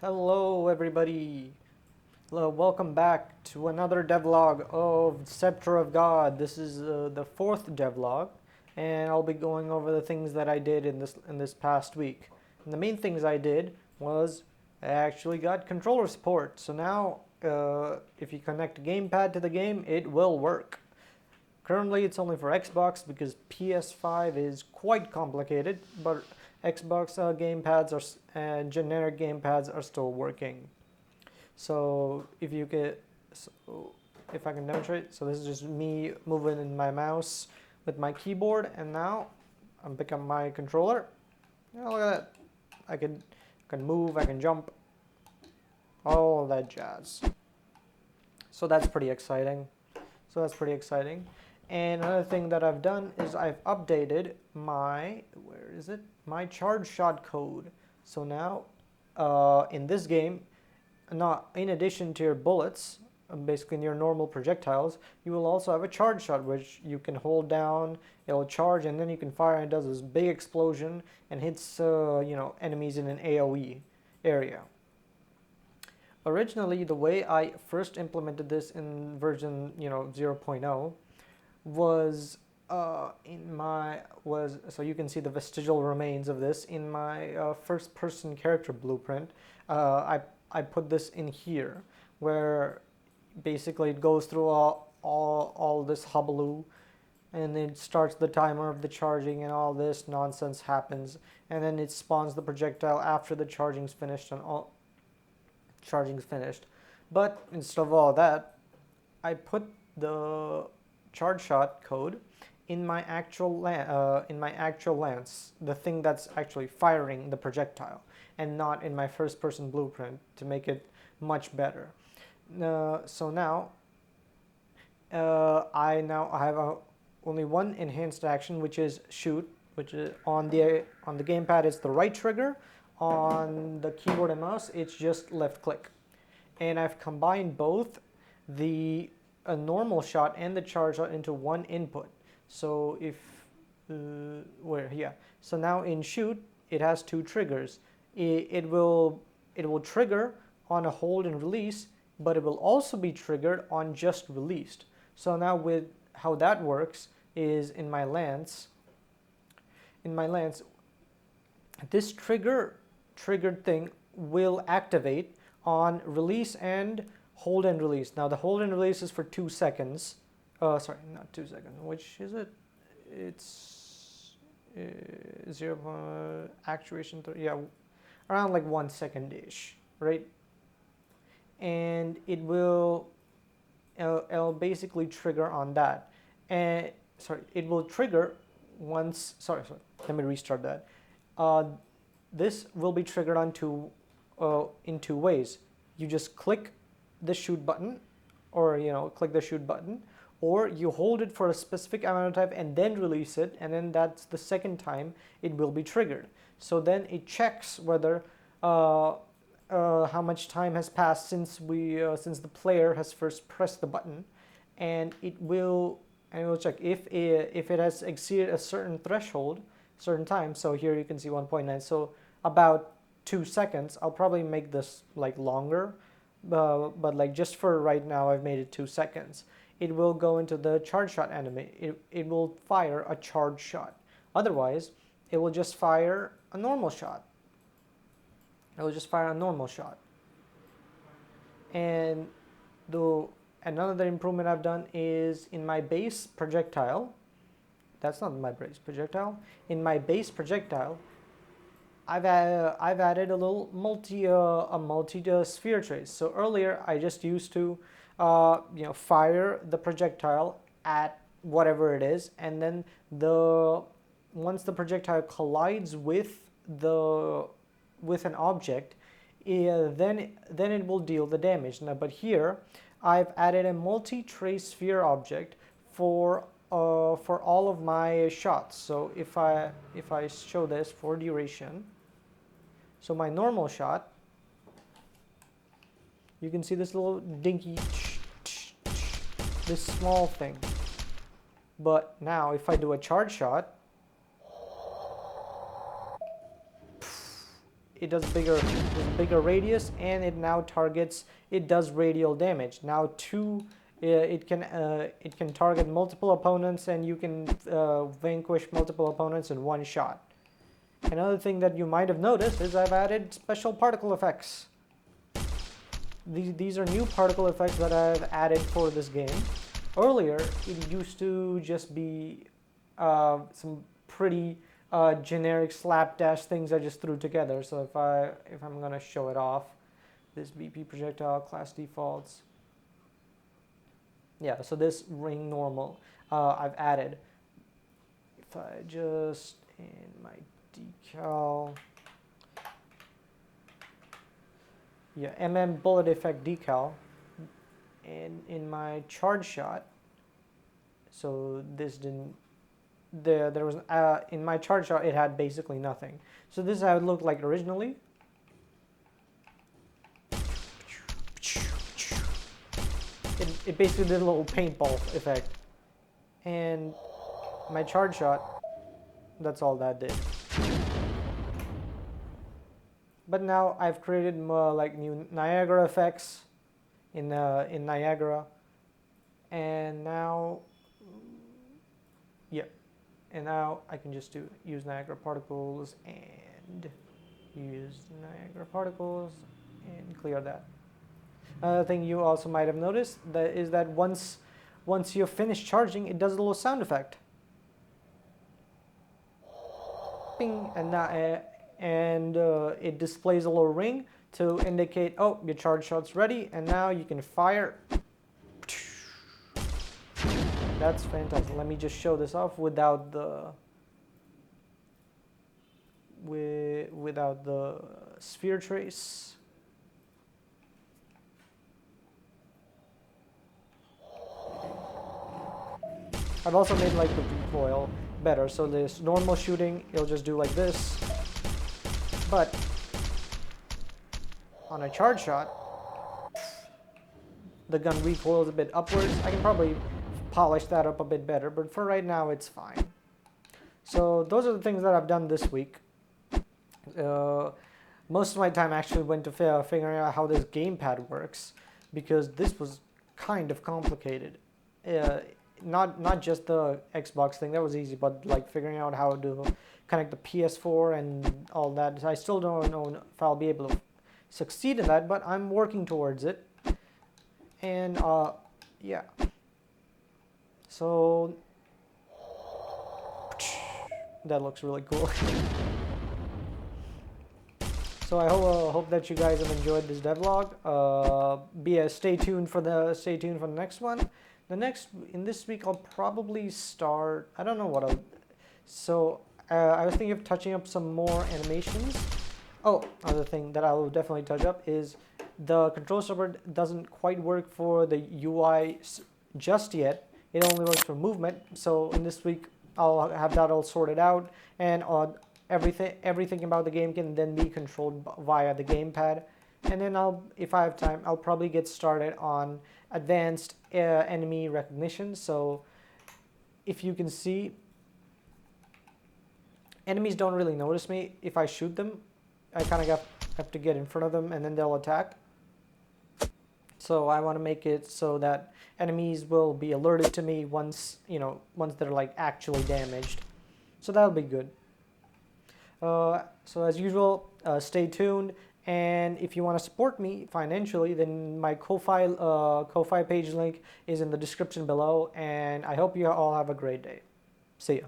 Hello everybody. Hello, welcome back to another devlog of Sceptre of God. This is the fourth devlog, and I'll be going over the things that I did in this past week. And the main things I did was I actually got controller support. So now if you connect a gamepad to the game, it will work. Currently it's only for Xbox because PS5 is quite complicated, but Xbox gamepads and generic gamepads are still working. So if I can demonstrate, so this is just me moving in my mouse with my keyboard, and now I'm picking up my controller. Yeah, look at that. I can move, I can jump, all that jazz. So that's pretty exciting. And another thing that I've done is I've updated my my Chargeshot code. So now in this game, not in addition to your bullets, basically in your normal projectiles, you will also have a Chargeshot, which you can hold down, it'll charge, and then you can fire, and it does this big explosion and hits enemies in an AoE area. Originally, the way I first implemented this in version 0.0 was so you can see the vestigial remains of this in my first-person character blueprint. I put this in here, where basically it goes through all this hullabaloo, and it starts the timer of the charging, and all this nonsense happens, and then it spawns the projectile after the charging's finished, But instead of all that, I put the Chargeshot code in my actual lance, the thing that's actually firing the projectile, and not in my first-person blueprint, to make it much better. So now I have only one enhanced action, which is shoot, which is on the gamepad it's the right trigger. On the keyboard and mouse it's just left click, and I've combined both the normal shot and the charge shot into one input. So if so now in shoot it has two triggers. It will trigger on a hold and release, but it will also be triggered on just released. So now with how that works is in my lance, this triggered thing will activate on release and hold and release. Now the hold and release is for 2 seconds. Sorry, not 2 seconds. Which is it? It's 0 actuation. Yeah, around like 1 second ish, right? And it'll basically trigger on that. And it will trigger once. Sorry. Let me restart that. This will be triggered on in two ways. You just click the shoot button, or click the shoot button, or you hold it for a specific amount of time and then release it, and then that's the second time it will be triggered. So then it checks whether how much time has passed since the player has first pressed the button, and it will check if it has exceeded a certain threshold, certain time. So here you can see 1.9, so about 2 seconds. I'll probably make this like longer, but like just for right now I've made it 2 seconds. It will go into the charge shot enemy. It will fire a charge shot. Otherwise it will just fire a normal shot. And another improvement I've done is in my base projectile. That's not my base projectile. In my base projectile, I've added a little multi sphere trace. So earlier I just used to fire the projectile at whatever it is, and then once the projectile collides with an object, then it will deal the damage. Now, but here I've added a multi-trace sphere object for all of my shots. So if I show this for duration, so my normal shot, you can see this little dinky, this small thing. But now if I do a charge shot, it does bigger radius, and it now targets. It does radial damage. Now it can target multiple opponents, and you can vanquish multiple opponents in one shot. Another thing that you might have noticed is I've added special particle effects. These are new particle effects that I've added for this game. Earlier, it used to just be some pretty generic slapdash things I just threw together. So if I'm gonna show it off, this BP projectile class defaults. Yeah, so this ring normal I've added. If I just in my decal, yeah, bullet effect decal, and in my Chargeshot, so this didn't, there was, in my Chargeshot it had basically nothing. So this is how it looked like originally. It basically did a little paintball effect. And my Chargeshot, that's all that did. But now I've created more like new Niagara effects in Niagara, and now, yeah, and now I can just use Niagara particles and use Niagara particles and clear that. Another thing you also might have noticed is that once you're finished charging, it does a little sound effect. Ping, and it displays a little ring to indicate, oh, your charge shot's ready, and now you can fire. That's fantastic. Let me just show this off without the sphere trace. I've also made like the recoil better, so this normal shooting, it'll just do like this, but on a charge shot, the gun recoils a bit upwards. I can probably polish that up a bit better, but for right now it's fine. So those are the things that I've done this week. Most of my time actually went to figuring out how this gamepad works, because this was kind of complicated. Not just the Xbox thing, that was easy, but like figuring out how to connect the PS4 and all that. I still don't know if I'll be able to succeed in that, but I'm working towards it. And yeah, so that looks really cool. So I hope that you guys have enjoyed this devlog. Stay tuned for the next one. In this week I'll probably start, I don't know what I'll, so I was thinking of touching up some more animations. Oh, another thing that I'll definitely touch up is the control server doesn't quite work for the UI just yet. It only works for movement. So in this week I'll have that all sorted out, and everything about the game can then be controlled via the gamepad. And then if I have time, I'll probably get started on advanced enemy recognition. So if you can see, enemies don't really notice me if I shoot them. I kind of have to get in front of them, and then they'll attack. So I want to make it so that enemies will be alerted to me once they're like actually damaged. So that'll be good. So as usual, stay tuned. And if you want to support me financially, then my Ko-Fi page link is in the description below. And I hope you all have a great day. See ya.